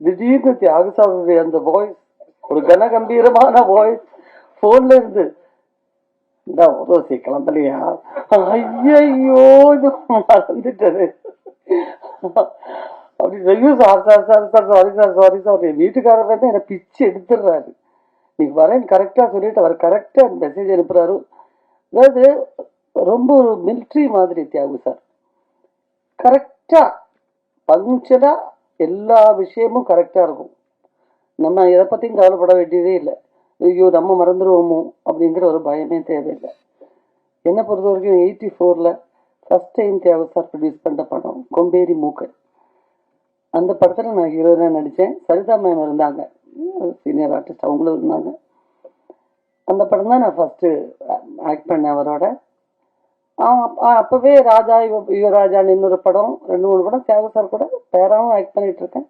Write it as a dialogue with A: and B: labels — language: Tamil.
A: திடீர்னு தியாகசாமியுடைய அந்த வாய்ஸ், ஒரு கனகம்பீரமான வாய்ஸ் போன்ல இருந்து, இந்த ஓசி கிளம்பலையா, ஐயோ இது மறந்துட்டது அப்படி ஐயோ sir sir sir sir sorry sir sorry sir. என் வீட்டுக்காரர் வந்து என்னை பிச்சு எடுத்துடுறாரு. நீ வரேன்னு கரெக்டா சொல்லிட்டு அவர் கரெக்டா மெசேஜ் அனுப்புறாரு. அதாவது ரொம்ப ஒரு மிலிட்ரி மாதிரி தியாகு சார். கரெக்டா பங்க்சனா எல்லா விஷயமும் கரெக்டா இருக்கும். நம்ம எதை பத்தியும் கவலைப்பட வேண்டியதே இல்லை. ஐயோ நம்ம மறந்துடுவோமோ அப்படிங்கிற ஒரு பயமே தேவையில்லை. என்னை பொறுத்த வரைக்கும் 84ல் first time Thiyagu sir produce பண்ண படம் கொம்பேரி மூக்கன். அந்த படத்தில் நான் ஹீரோயினாக நடித்தேன். சரிதா மேம் இருந்தாங்க, சீனியர் ஆர்டிஸ்ட், அவங்களும் இருந்தாங்க. அந்த படம் தான் நான் ஃபஸ்ட்டு ஆக்ட் பண்ணேன் அவரோட. அப்போவே ராஜா யுவராஜான்னு இன்னொரு படம், 2-3 படம் தியாகு சார் கூட பேராகவும் ஆக்ட் பண்ணிட்டு இருக்கேன்.